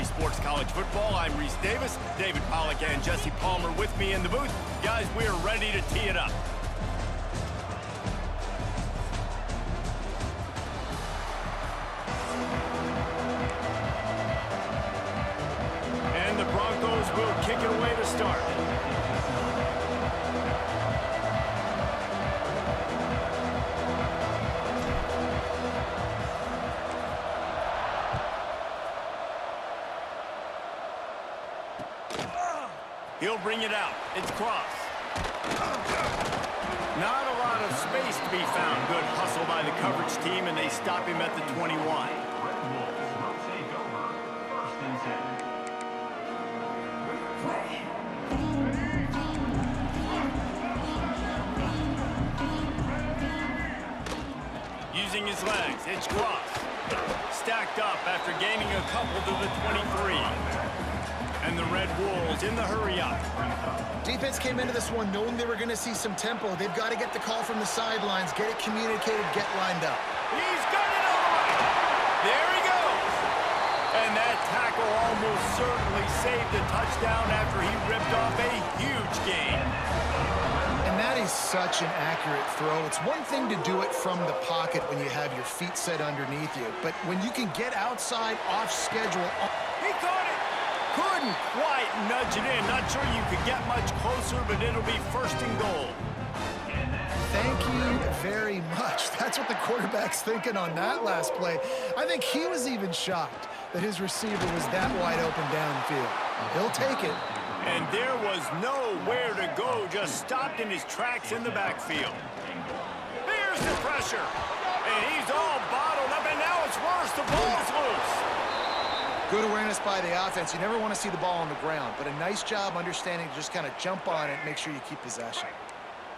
Sports College Football. I'm Reese Davis, David Pollack and Jesse Palmer with me in the booth. Guys, we're ready to tee it up. And the Broncos will kick it away to start. He'll bring it out. It's Cross. Not a lot of space to be found. Good hustle by the coverage team, and they stop him at the 21. Using his legs, it's Cross. Stacked up after gaining a couple to the 23. And the Red Wolves in the hurry-up. Defense came into this one knowing they were going to see some tempo. They've got to get the call from the sidelines, get it communicated, get lined up. He's got it all right. There he goes. And that tackle almost certainly saved the touchdown after he ripped off a huge gain. And that is such an accurate throw. It's one thing to do it from the pocket when you have your feet set underneath you, but when you can get outside, off schedule. He caught it. Couldn't quite nudge it in. Not sure you could get much closer, but it'll be first and goal. Thank you very much. That's what the quarterback's thinking on that last play. I think he was even shocked that his receiver was that wide open downfield. He'll take it. And there was nowhere to go, just stopped in his tracks in the backfield. Here's the pressure. And he's all bottled up, and now it's worse. The ball's loose. Good awareness by the offense. You never want to see the ball on the ground, but a nice job understanding to just kind of jump on it and make sure you keep possession.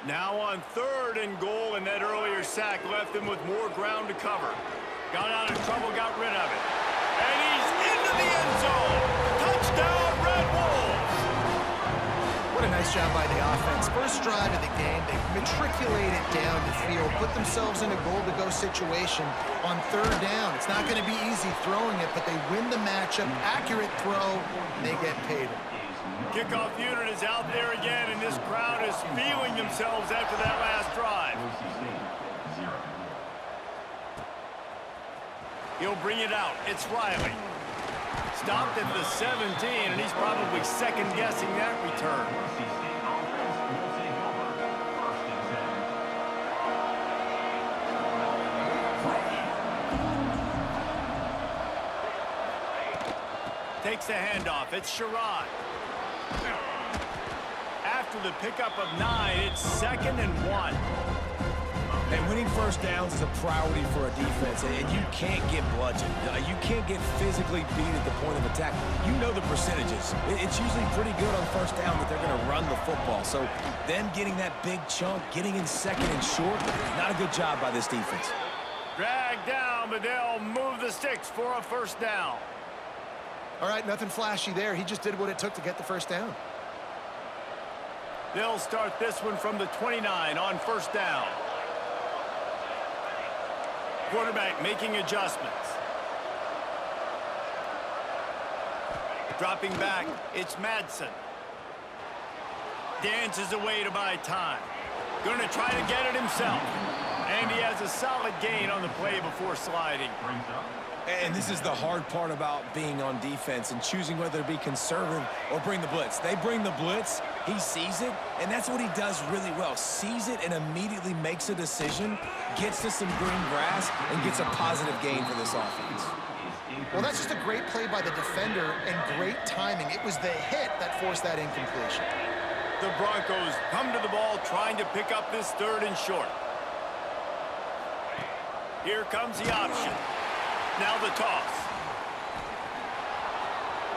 Now on third and goal, and that earlier sack left him with more ground to cover. Got out of trouble, got rid of it. And he's into the end zone. Touchdown, Red Wolves. What a nice job by the offense. First drive of the game, they matriculated down the field, put themselves in a goal-to-go situation on third down. It's not going to be easy throwing it, but they win the matchup. Accurate throw, and they get paid. Kickoff unit is out there again, and this crowd is feeling themselves after that last drive. He'll bring it out. It's Riley. Stopped at the 17, and he's probably second-guessing that return. Takes the handoff. It's Sherrod. After the pickup of 9, it's 2nd and 1. And winning first downs is a priority for a defense, and you can't get bludgeoned. You can't get physically beat at the point of attack. You know the percentages. It's usually pretty good on first down that they're going to run the football. So them getting that big chunk, getting in 2nd and short, not a good job by this defense. Dragged down, but they'll move the sticks for a first down. All right, nothing flashy there. He just did what it took to get the first down. They'll start this one from the 29 on first down. Quarterback making adjustments. Dropping back, it's Madsen. Dances away to buy time. Going to try to get it himself. And he has a solid gain on the play before sliding. And this is the hard part about being on defense and choosing whether to be conservative or bring the blitz. They bring the blitz, he sees it, and that's what he does really well. Sees it and immediately makes a decision, gets to some green grass, and gets a positive gain for this offense. Well, that's just a great play by the defender and great timing. It was the hit that forced that incompletion. The Broncos come to the ball trying to pick up this 3rd and short. Here comes the option. Now the toss.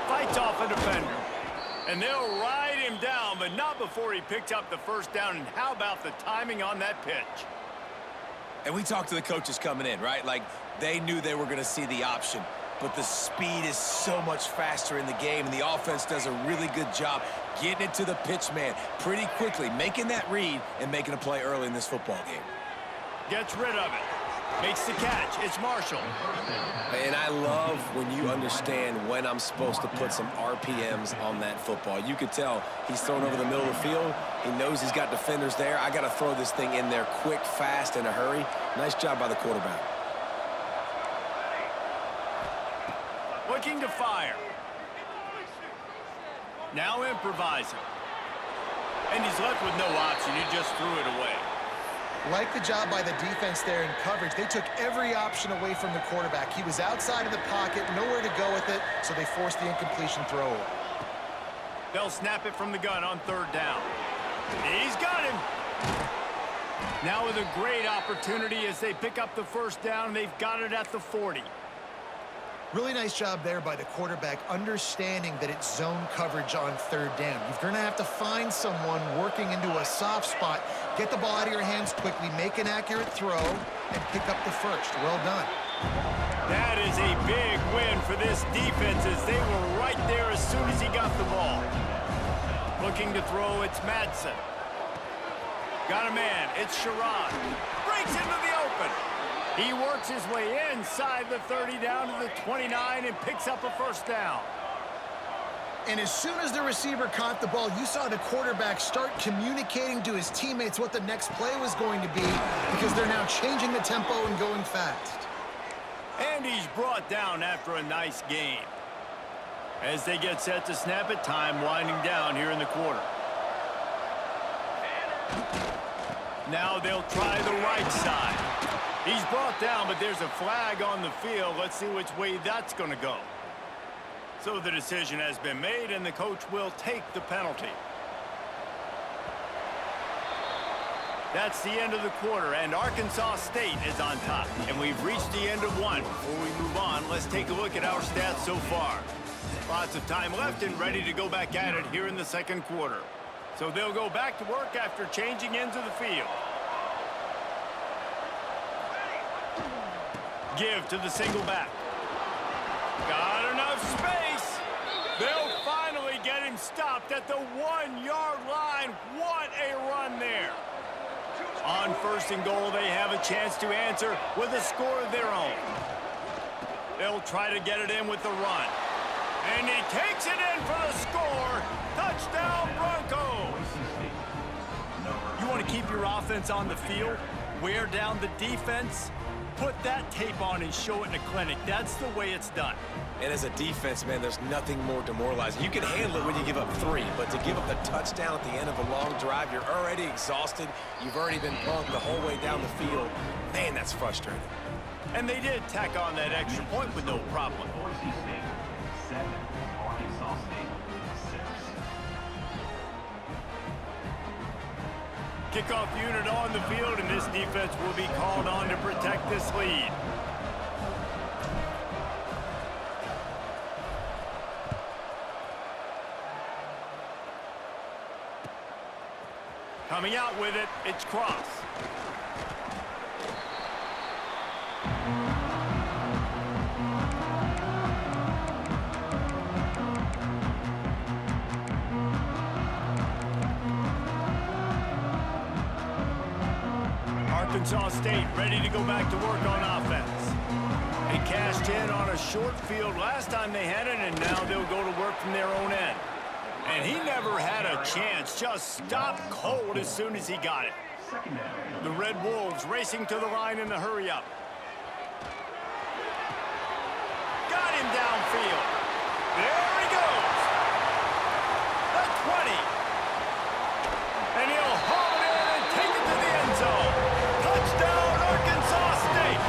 Fights off a defender. And they'll ride him down, but not before he picked up the first down. And how about the timing on that pitch? And we talked to the coaches coming in, right? Like, they knew they were going to see the option. But the speed is so much faster in the game, and the offense does a really good job getting it to the pitch man pretty quickly, making that read and making a play early in this football game. Gets rid of it. Makes the catch. It's Marshall. And I love when you understand when I'm supposed to put some RPMs on that football. You could tell he's thrown over the middle of the field. He knows he's got defenders there. I got to throw this thing in there quick, fast, in a hurry. Nice job by the quarterback. Looking to fire. Now improvising. And he's left with no option. He just threw it away. Like the job by the defense there in coverage. They took every option away from the quarterback. He was outside of the pocket, nowhere to go with it, so they forced the incompletion throw away. They'll snap it from the gun on third down. He's got him. Now with a great opportunity as they pick up the first down. They've got it at the 40. Really nice job there by the quarterback, understanding that it's zone coverage on third down. You're going to have to find someone working into a soft spot, get the ball out of your hands quickly, make an accurate throw, and pick up the first. Well done. That is a big win for this defense as they were right there as soon as he got the ball. Looking to throw, it's Madsen. Got a man, it's Sherrod. Breaks into the open. He works his way inside the 30 down to the 29 and picks up a first down. And as soon as the receiver caught the ball, you saw the quarterback start communicating to his teammates what the next play was going to be because they're now changing the tempo and going fast. And he's brought down after a nice gain. As they get set to snap it, time winding down here in the quarter. Now they'll try the right side. He's brought down, but there's a flag on the field. Let's see which way that's going to go. So the decision has been made, and the coach will take the penalty. That's the end of the quarter, and Arkansas State is on top. And we've reached the end of one. Before we move on, let's take a look at our stats so far. Lots of time left and ready to go back at it here in the second quarter. So they'll go back to work after changing into the field. Give to the single back. Got enough space. They'll finally get him stopped at the 1-yard line. What a run there. On first and goal, they have a chance to answer with a score of their own. They'll try to get it in with the run. And he takes it in for the score. Touchdown, Broncos. You want to keep your offense on the field? Wear down the defense? Put that tape on and show it in a clinic. That's the way it's done. And as a defense, man, there's nothing more demoralizing. You can handle it when you give up 3, but to give up the touchdown at the end of a long drive, you're already exhausted. You've already been punked the whole way down the field. Man, that's frustrating. And they did tack on that extra point with no problem. Kickoff unit on the field, and this defense will be called on to protect this lead. Coming out with it, it's Cross. Arkansas State ready to go back to work on offense. They cashed in on a short field last time they had it, and now they'll go to work from their own end. And he never had a chance, just stopped cold as soon as he got it. The Red Wolves racing to the line in the hurry-up. Got him downfield. There he goes. The 20. And he'll haul it in and take it to the end zone. Touchdown, Arkansas State.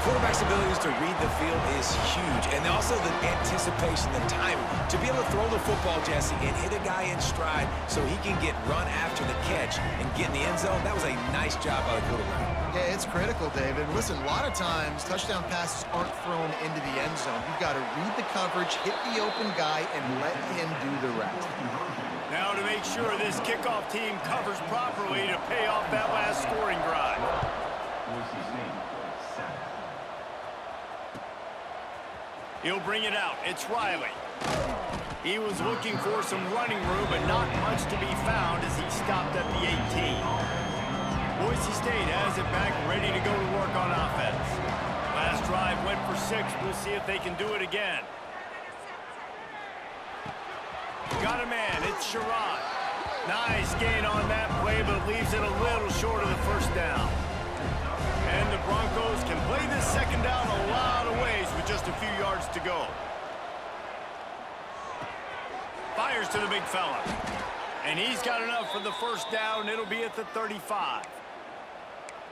Quarterback's abilities to read the field is huge, and also the anticipation, the timing. To be able to throw the football, Jesse, and hit a guy in stride so he can get run after the catch and get in the end zone, that was a nice job by the quarterback. Yeah, it's critical, David. Listen, a lot of times touchdown passes aren't thrown into the end zone. You've got to read the coverage, hit the open guy, and let him do the rest. Now to make sure this kickoff team covers properly to pay off that last scoring drive. He'll bring it out. It's Riley. He was looking for some running room, but not much to be found as he stopped at the 18. Boise State has it back, ready to go to work on offense. Last drive went for 6. We'll see if they can do it again. Got a man. It's Sherrod. Nice gain on that play, but leaves it a little short of the first down. And the Broncos can play this second down a lot of ways with just a few yards to go. Fires to the big fella. And he's got enough for the first down. It'll be at the 35.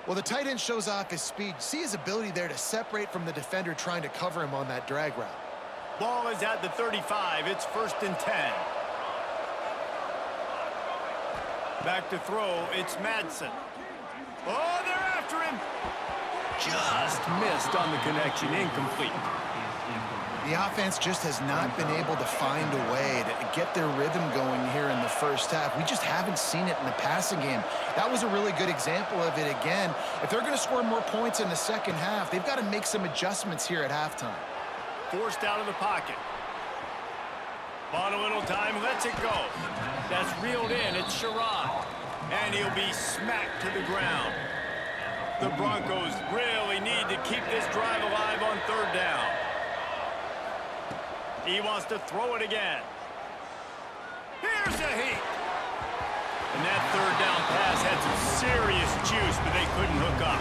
Well, the tight end shows off his speed. See his ability there to separate from the defender trying to cover him on that drag route. Ball is at the 35. It's 1st and 10. Back to throw. It's Madsen. Oh, they're after him. Just missed on the connection. Incomplete. The offense just has not been able to find a way to get their rhythm going here in the first half. We just haven't seen it in the passing game. That was a really good example of it again. If they're going to score more points in the second half, they've got to make some adjustments here at halftime. Forced out of the pocket. Bought a little time, lets it go. That's reeled in. It's Sherrod. And he'll be smacked to the ground. The Broncos really need to keep this drive alive on 3rd down. He wants to throw it again. Here's a heat. And that 3rd down pass had some serious juice, but they couldn't hook up.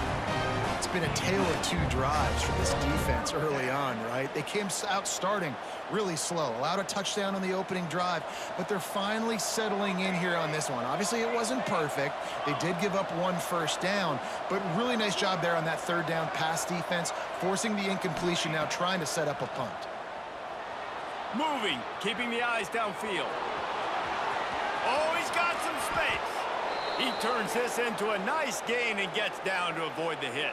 It's been a tale of 2 drives for this defense early on, right? They came out starting really slow, allowed a touchdown on the opening drive, but they're finally settling in here on this one. Obviously, it wasn't perfect. They did give up 1 first down, but really nice job there on that 3rd down pass defense, forcing the incompletion, now trying to set up a punt. Moving, keeping the eyes downfield. Oh, he's got some space. He turns this into a nice gain and gets down to avoid the hit.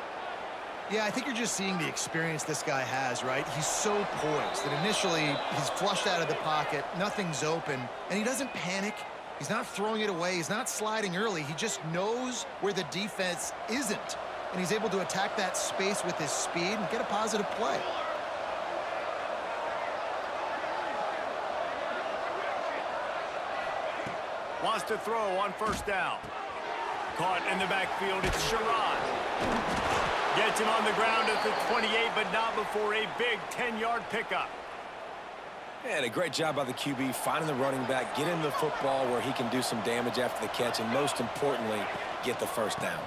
Yeah, I think you're just seeing the experience this guy has, right? He's so poised that initially he's flushed out of the pocket, nothing's open, and he doesn't panic. He's not throwing it away. He's not sliding early. He just knows where the defense isn't, and he's able to attack that space with his speed and get a positive play. Wants to throw on 1st down. Caught in the backfield, it's Sherrod. Gets him on the ground at the 28, but not before a big 10-yard pickup. And a great job by the QB, finding the running back, getting the football where he can do some damage after the catch, and most importantly, get the first down.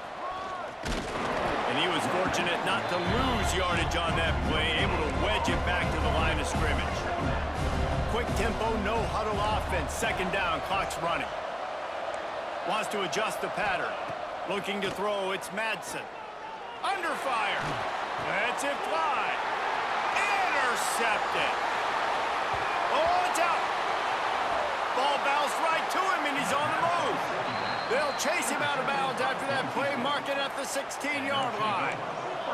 And he was fortunate not to lose yardage on that play, able to wedge it back to the line of scrimmage. Quick tempo, no huddle offense. 2nd down, clock's running. Wants to adjust the pattern. Looking to throw, it's Madsen. Under fire. That's it fly. Intercepted. Oh, it's out. Ball bounced right to him, and he's on the move. They'll chase him out of bounds after that play, mark it at the 16-yard line.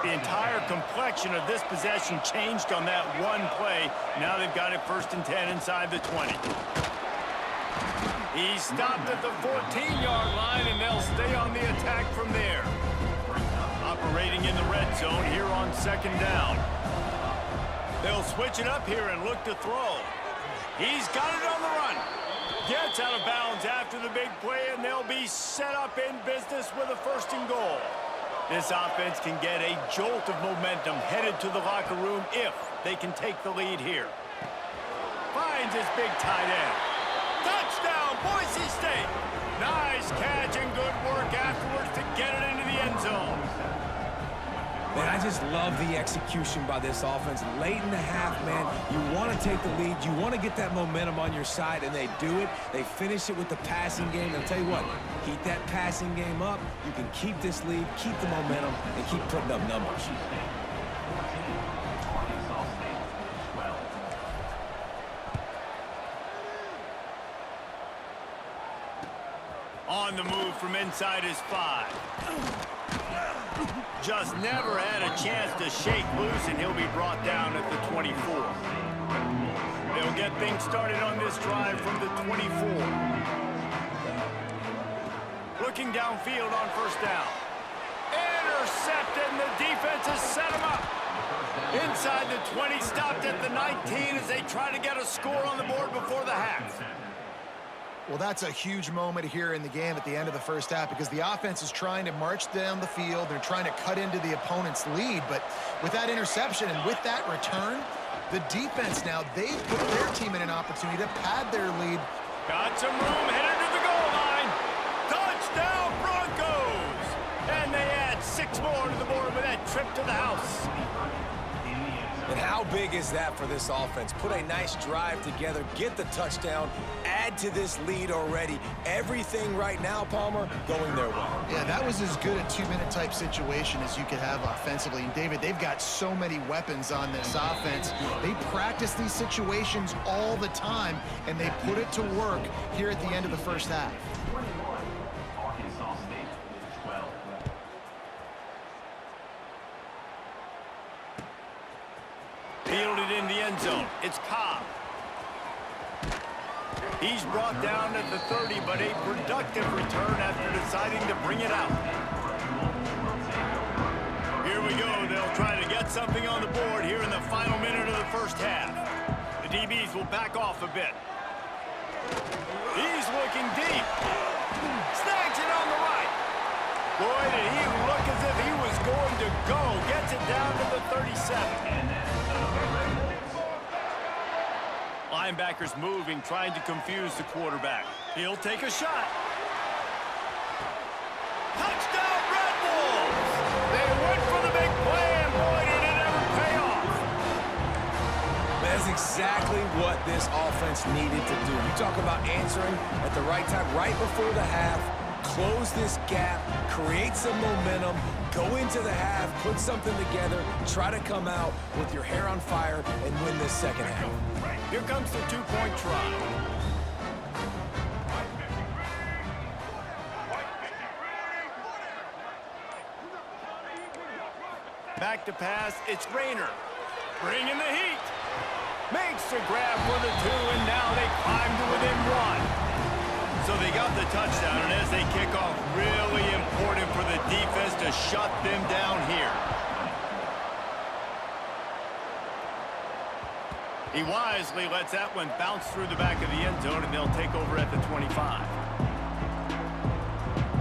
The entire complexion of this possession changed on that one play. Now they've got it 1st and 10 inside the 20. He stopped at the 14-yard line, and they'll stay on the attack from there. Operating in the red zone here on 2nd down. They'll switch it up here and look to throw. He's got it on the run. Gets out of bounds after the big play, and they'll be set up in business with a 1st and goal. This offense can get a jolt of momentum headed to the locker room if they can take the lead here. Finds his big tight end. Touchdown, Boise State. Nice catch and good work afterwards to get it into the end zone. Man, I just love the execution by this offense. Late in the half, man, you want to take the lead. You want to get that momentum on your side, and they do it. They finish it with the passing game. And I'll tell you what, keep that passing game up. You can keep this lead, keep the momentum, and keep putting up numbers. On the move from inside his 5. Just never had a chance to shake loose, and he'll be brought down at the 24. They'll get things started on this drive from the 24. Looking downfield on 1st down. Intercepted, and the defense has set him up. Inside the 20, stopped at the 19 as they try to get a score on the board before the half. Well, that's a huge moment here in the game at the end of the first half because the offense is trying to march down the field. They're trying to cut into the opponent's lead, but with that interception and with that return, the defense now, they've put their team in an opportunity to pad their lead. Got some room, headed to the goal line. Touchdown, Broncos! And they add 6 more to the board with that trip to the house. And how big is that for this offense? Put a nice drive together, get the touchdown, add to this lead already. Everything right now, Palmer, going their way. Yeah, that was as good a 2-minute type situation as you could have offensively. And David, they've got so many weapons on this offense. They practice these situations all the time, and they put it to work here at the end of the first half. Fielded in the end zone. It's Cobb. He's brought down at the 30, but a productive return after deciding to bring it out. Here we go. They'll try to get something on the board here in the final minute of the first half. The DBs will back off a bit. He's looking deep. Snags it on the right. Boy, did he look as if he was going to go. Gets it down to the 37. Linebackers moving, trying to confuse the quarterback. He'll take a shot. Touchdown, Red Wolves! They went for the big play, and boy, did it ever pay off. That's exactly what this offense needed to do. You talk about answering at the right time, right before the half, close this gap, create some momentum, go into the half, put something together, try to come out with your hair on fire and win this second half. Here comes the 2-point try. Back to pass, it's Rayner. Bringing the heat. Makes the grab for the 2, and now they climb to within 1. So they got the touchdown, and as they kick off, really important for the defense to shut them down here. He wisely lets that one bounce through the back of the end zone, and they'll take over at the 25.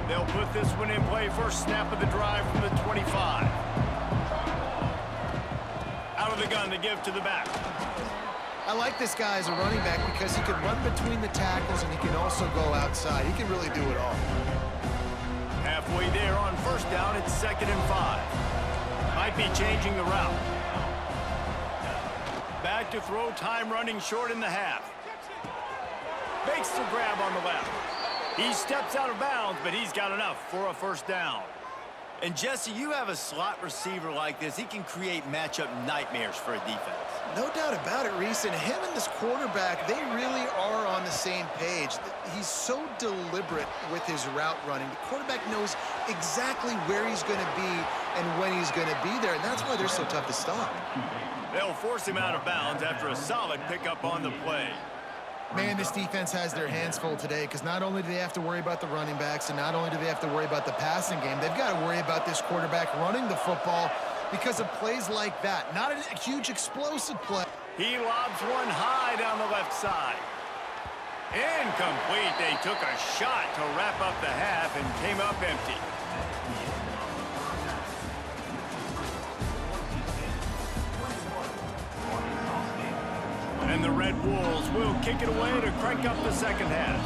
They'll put this one in play. First snap of the drive from the 25. Out of the gun to give to the back. I like this guy as a running back because he can run between the tackles and he can also go outside. He can really do it all. Halfway there on first down, it's 2nd and 5. Might be changing the route. Back to throw, time running short in the half. Makes the grab on the left. He steps out of bounds, but he's got enough for a first down. And Jesse, you have a slot receiver like this. He can create matchup nightmares for a defense. No doubt about it, Reese. And him and this quarterback, they really are on the same page. He's so deliberate with his route running. The quarterback knows exactly where he's going to be and when he's going to be there, and that's why they're so tough to stop. They'll force him out of bounds after a solid pickup on the play. Man, this defense has their hands full today because not only do they have to worry about the running backs and not only do they have to worry about the passing game, they've got to worry about this quarterback running the football because of plays like that. Not a huge explosive play. He lobs one high down the left side. Incomplete. They took a shot to wrap up the half and came up empty. And the Red Wolves will kick it away to crank up the second half.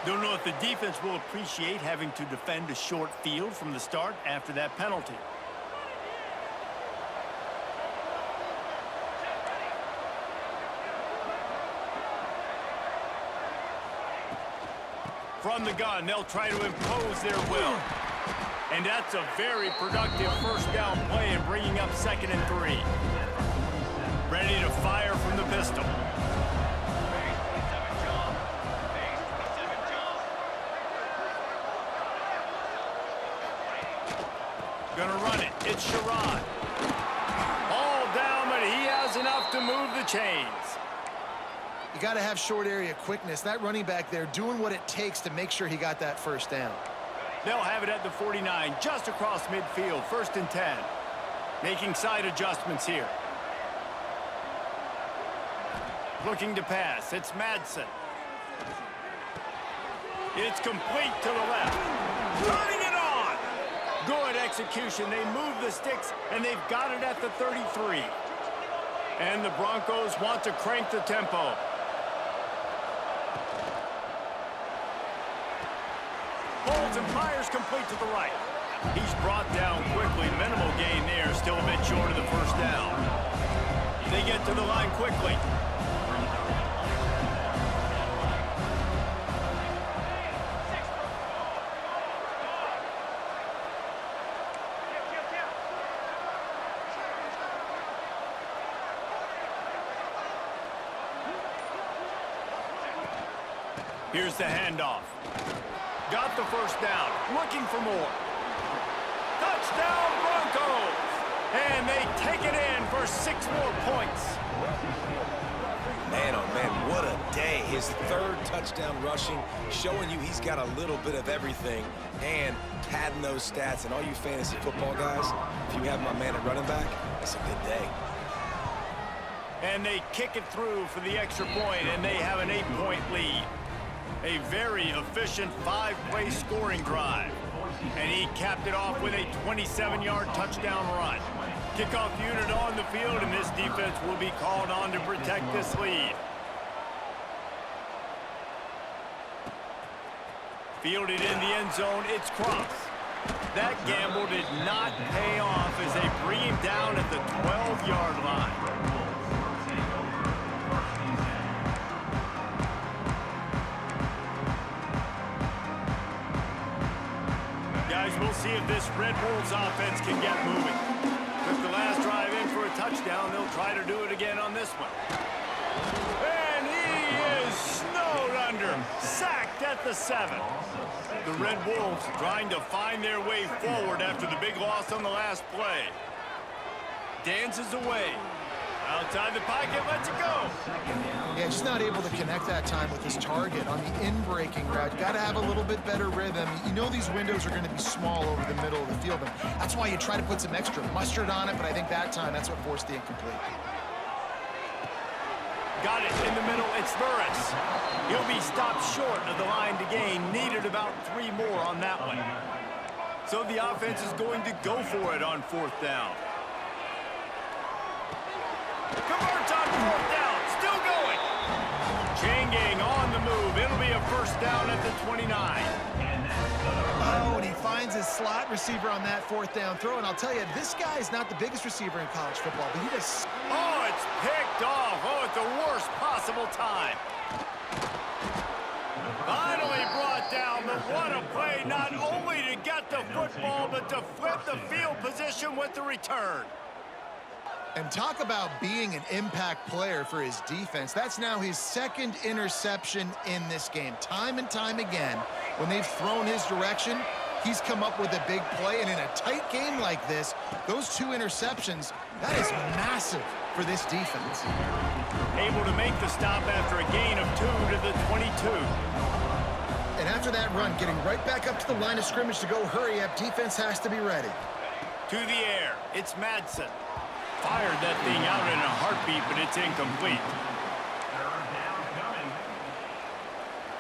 Don't know if the defense will appreciate having to defend a short field from the start after that penalty. From the gun, they'll try to impose their will. And that's a very productive first down play in bringing up 2nd and 3. Ready to fire from the pistol. Gonna run it. It's Sherrod. All down, but he has enough to move the chains. You got to have short area quickness. That running back there doing what it takes to make sure he got that first down. They'll have it at the 49, just across midfield, 1st and 10. Making side adjustments here. Looking to pass. It's Madsen. It's complete to the left. Turning it on! Good execution. They move the sticks, and they've got it at the 33. And the Broncos want to crank the tempo. Holds and fires complete to the right. He's brought down quickly. Minimal gain there. Still a bit short of the first down. They get to the line quickly. Here's the handoff. Got the first down. Looking for more. Touchdown Broncos! And they take it in for 6 more points. Man, oh man, what a day. His 3rd touchdown rushing, showing you he's got a little bit of everything. And padding those stats. And all you fantasy football guys, if you have my man at running back, it's a good day. And they kick it through for the extra point, and they have an 8-point lead. A very efficient 5-play scoring drive. And he capped it off with a 27-yard touchdown run. Kickoff unit on the field, and this defense will be called on to protect this lead. Fielded in the end zone, it's Cross. That gamble did not pay off as they bring him down at the 12-yard line. Guys, we'll see if this Red Wolves offense can get moving. Took the last drive in for a touchdown. They'll try to do it again on this one. And he is snowed under. Sacked at the 7. The Red Wolves trying to find their way forward after the big loss on the last play. Dances away. Outside the pocket, lets it go. Yeah, just not able to connect that time with his target on the in-breaking route. Got to have a little bit better rhythm. You know these windows are going to be small over the middle of the field. And that's why you try to put some extra mustard on it, but I think that time that's what forced the incomplete. Got it in the middle. It's Burris. He'll be stopped short of the line to gain. Needed about 3 more on that one. So the offense is going to go for it on 4th down. Converts on 4th down. Still going. Chain gang on the move. It'll be a first down at the 29. Oh, and he finds his slot receiver on that 4th down throw. And I'll tell you, this guy is not the biggest receiver in college football, but he does. Oh, it's picked off. Oh, at the worst possible time. Finally brought down, but what a play, not only to get the football, but to flip the field position with the return. And talk about being an impact player for his defense. That's now his 2nd interception in this game. Time and time again, when they've thrown his direction, he's come up with a big play. And in a tight game like this, those 2 interceptions, that is massive for this defense. Able to make the stop after a gain of 2 to the 22. And after that run, getting right back up to the line of scrimmage to go hurry up, defense has to be ready. To the air, it's Madsen. Fired that thing out in a heartbeat, but it's incomplete.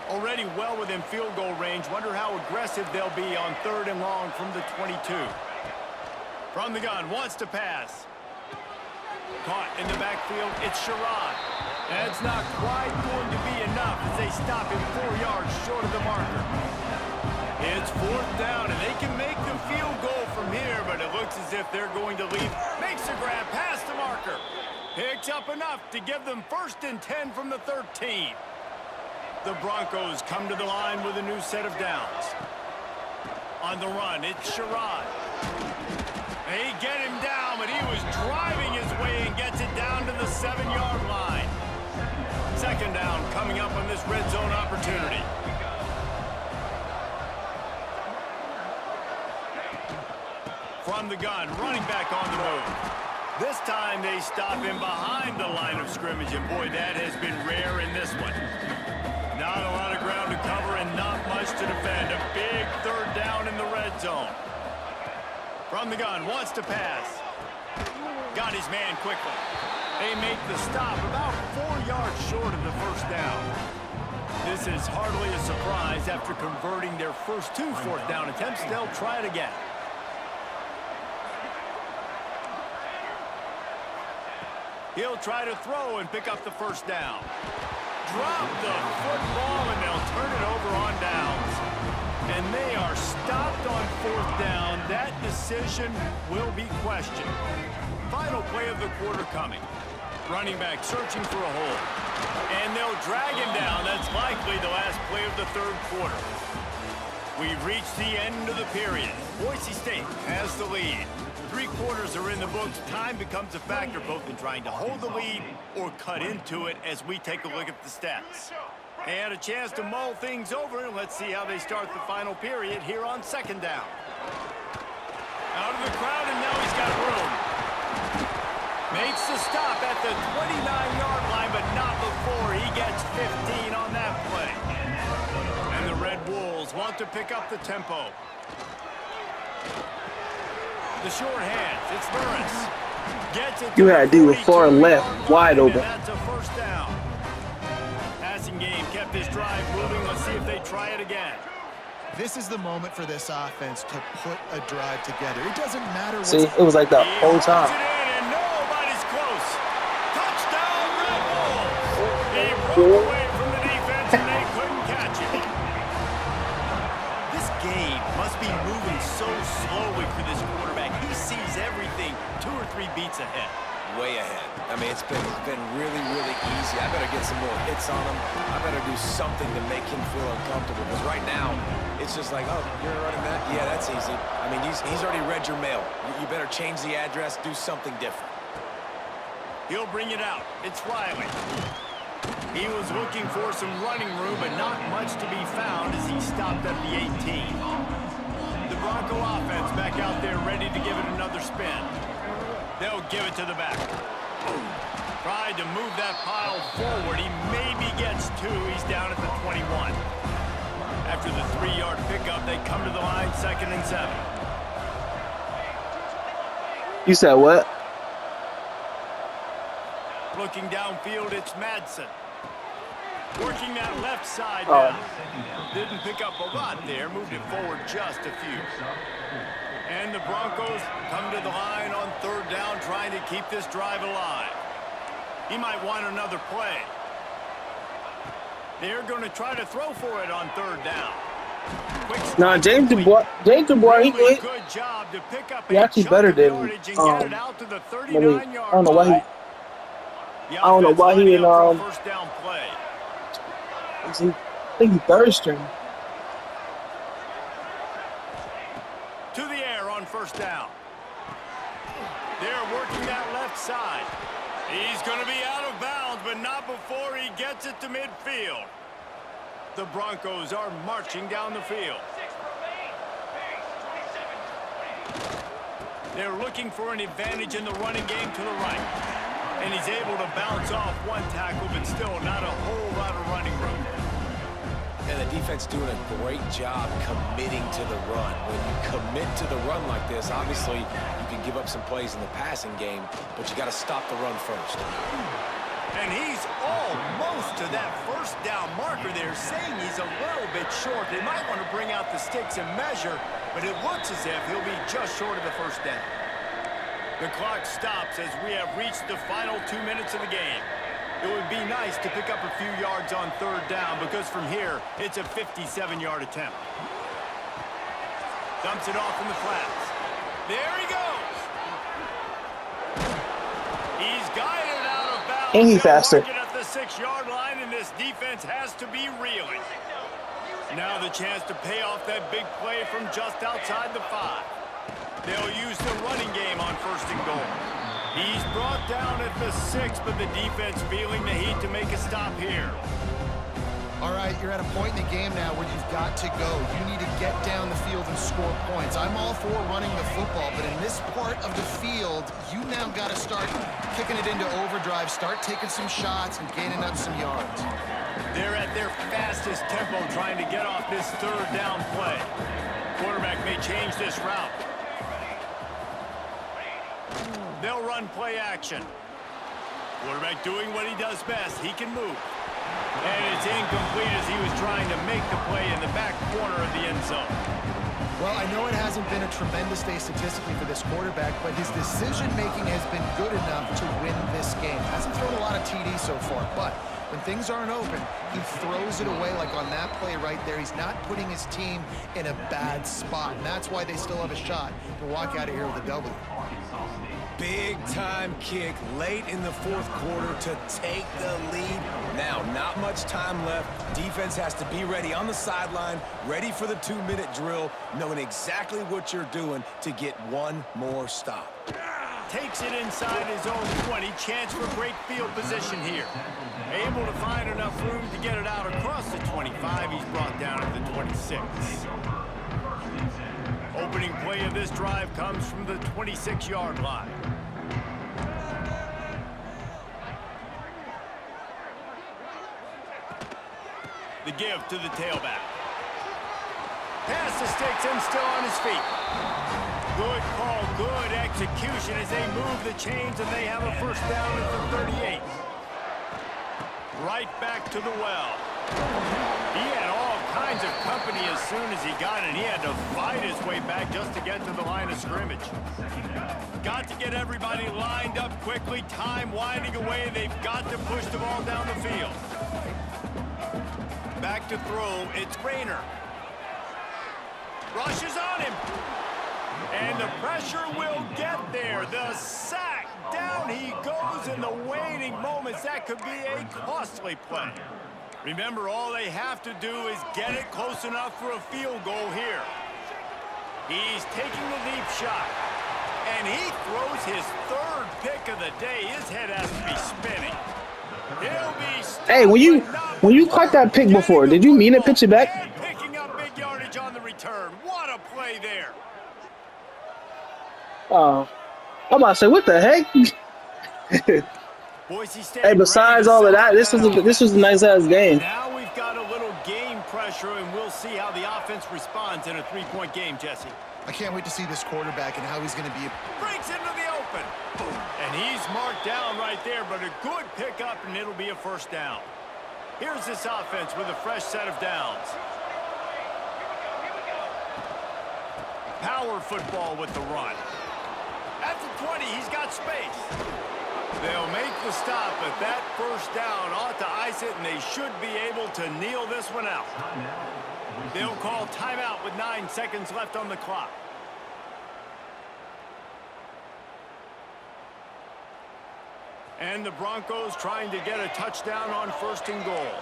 Already well within field goal range. Wonder how aggressive they'll be on 3rd and long from the 22. From the gun, wants to pass. Caught in the backfield, it's Sherrod. That's not quite going to be enough as they stop him 4 yards short of the marker. It's 4th down, and they can make the field goal from here, but it looks as if they're going to leave. Makes a grab past the marker. Picks up enough to give them 1st and 10 from the 13. The Broncos come to the line with a new set of downs. On the run, it's Sherrod. They get him down, but he was driving his way and gets it down to the 7-yard line. 2nd down coming up on this red zone opportunity. From the gun, running back on the move. This time they stop him behind the line of scrimmage, and boy, that has been rare in this one. Not a lot of ground to cover and not much to defend. A big 3rd down in the red zone. From the gun, wants to pass. Got his man quickly. They make the stop about 4 yards short of the first down. This is hardly a surprise after converting their first 2 fourth down attempts. They'll try it again. He'll try to throw and pick up the first down. Drop the football, and they'll turn it over on downs. And they are stopped on 4th down. That decision will be questioned. Final play of the quarter coming. Running back searching for a hole. And they'll drag him down. That's likely the last play of the 3rd quarter. We've reached the end of the period. Boise State has the lead. 3 quarters are in the books. Time becomes a factor both in trying to hold the lead or cut into it as we take a look at the stats. And a chance to mull things over. Let's see how they start the final period here on 2nd down. Out of the crowd, and now he's got room. Makes the stop at the 29-yard line, but not before he gets 15 on that play. And the Red Wolves want to pick up the tempo. The short hands, it's Burris. Gets it. You had to do far left, wide open. That's a first down. Passing game kept this drive moving. Let's see if they try it again. This is the moment for this offense to put a drive together. It doesn't matter what's... See, it was like that whole time. Broke away from the defense and they couldn't catch it. This game must be moving so slowly for this quarterback. He sees everything 2 or 3 beats ahead. Way ahead. I mean, it's been really, really easy. I better get some more hits on him. I better do something to make him feel uncomfortable. Because right now, it's just like, oh, you're running that? Yeah, that's easy. I mean, he's already read your mail. You better change the address, do something different. He'll bring it out. It's Riley. He was looking for some running room, but not much to be found as he stopped at the 18. The Bronco offense back out there ready to give it another spin. They'll give it to the back. Tried to move that pile forward. He maybe gets 2. He's down at the 21. After the 3-yard pickup, they come to the line, 2nd and 7. You said what? Looking downfield, it's Madsen. Working that left side now. Didn't pick up a lot there. Moved it forward just a few. And the Broncos come to the line on 3rd down, trying to keep this drive alive. He might want another play. They're going to try to throw for it on 3rd down. Nah, James Dubois, he good. Good job to pick up he actually better than I don't know why he. I don't know why he in first down play. I think he's 3rd string. To the air on 1st down. They're working that left side. He's going to be out of bounds, but not before he gets it to midfield. The Broncos are marching down the field. They're looking for an advantage in the running game to the right. And he's able to bounce off 1 tackle, but still not a whole lot of running room. And the defense doing a great job committing to the run. When you commit to the run like this, obviously you can give up some plays in the passing game, but you got to stop the run first. And he's almost to that 1st down marker there, saying he's a little bit short. They might want to bring out the sticks and measure, but it looks as if he'll be just short of the 1st down. The clock stops as we have reached the final 2 minutes of the game. It would be nice to pick up a few yards on 3rd down because from here, it's a 57-yard attempt. Dumps it off in the flats. There he goes. He's guided out of bounds. And he's faster. At the 6-yard line, and this defense has to be reeling. Now the chance to pay off that big play from just outside the 5. They'll use the running game on 1st and goal. He's brought down at the 6, but the defense feeling the heat to make a stop here. All right, you're at a point in the game now where you've got to go. You need to get down the field and score points. I'm all for running the football, but in this part of the field, you now got to start kicking it into overdrive, start taking some shots and gaining up some yards. They're at their fastest tempo trying to get off this 3rd down play. Quarterback may change this route. They'll run play action. Quarterback doing what he does best. He can move. And it's incomplete as he was trying to make the play in the back corner of the end zone. Well, I know it hasn't been a tremendous day statistically for this quarterback, but his decision-making has been good enough to win this game. Hasn't thrown a lot of TDs so far, but when things aren't open, he throws it away like on that play right there. He's not putting his team in a bad spot, and that's why they still have a shot to walk out of here with a W. Big-time kick late in the fourth quarter to take the lead. Now, not much time left. Defense has to be ready on the sideline, ready for the 2-minute drill, knowing exactly what you're doing to get one more stop. Takes it inside his own 20. Chance for great field position here. Able to find enough room to get it out across the 25. He's brought down at the 26. Opening play of this drive comes from the 26-yard line. The give to the tailback. Pass the sticks and still on his feet. Good call, good execution as they move the chains and they have a first down at the 38. Right back to the well. He had all kinds of company as soon as he got it. He had to fight his way back just to get to the line of scrimmage. Got to get everybody lined up quickly. Time winding away. They've got to push the ball down the field. Back to throw. It's Rayner. Rushes on him. And the pressure will get there. The sack. Down he goes in the waiting moments. That could be a costly play. Remember, all they have to do is get it close enough for a field goal here. He's taking the deep shot. And he throws his third pick of the day. His head has to be spinning. He'll be stopped. Hey, when you caught that pick before, did you mean to pitch it back? And picking up big yardage on the return. What a play there. I'm about to say, what the heck? Boise State. Hey, besides all of that, this was a nice ass game. Now we've got a little game pressure, and we'll see how the offense responds in a 3-point game, Jesse. I can't wait to see this quarterback and how he's going to be. Breaks into the open. And he's marked down right there, but a good pickup, and it'll be a first down. Here's this offense with a fresh set of downs. Power football with the run. At the 20, he's got space. They'll make the stop, but that first down ought to ice it, and they should be able to kneel this one out. They'll call timeout with 9 seconds left on the clock. And the Broncos trying to get a touchdown on 1st and goal.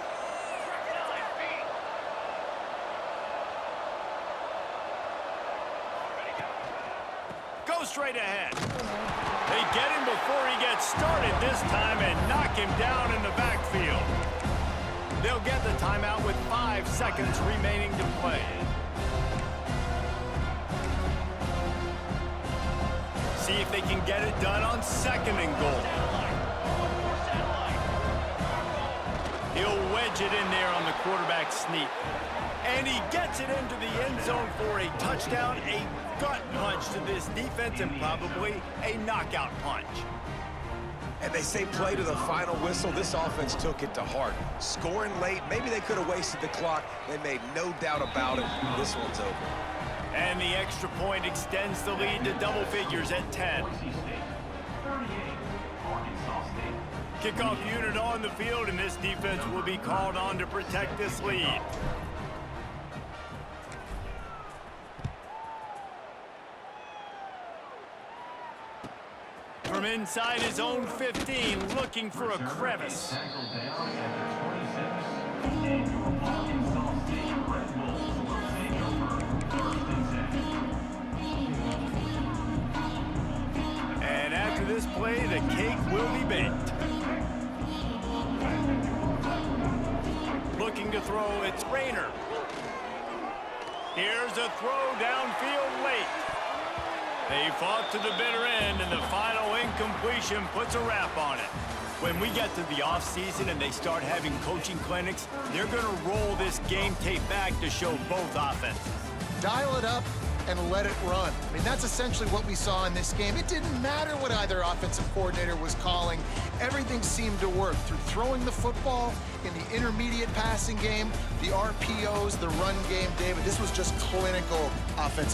Go straight ahead. They get him before he gets started this time and knock him down in the backfield. They'll get the timeout with 5 seconds remaining to play. See if they can get it done on 2nd and goal. He'll wedge it in there on the quarterback sneak. And he gets it into the end zone for a touchdown, a gut punch to this defense, and probably a knockout punch. And they say play to the final whistle. This offense took it to heart. Scoring late, maybe they could have wasted the clock. They made no doubt about it. This one's over. And the extra point extends the lead to double figures at 10. Kickoff unit on the field, and this defense will be called on to protect this lead. From inside his own 15, looking for a crevice. And after this play, the cake will be baked. Looking to throw, it's Rayner. Here's a throw downfield late. They fought to the bitter end, and the final incompletion puts a wrap on it. When we get to the offseason and they start having coaching clinics, they're going to roll this game tape back to show both offenses. Dial it up, and let it run. I mean, that's essentially what we saw in this game. It didn't matter what either offensive coordinator was calling. Everything seemed to work through throwing the football in the intermediate passing game, the RPOs, the run game, David. This was just clinical offensive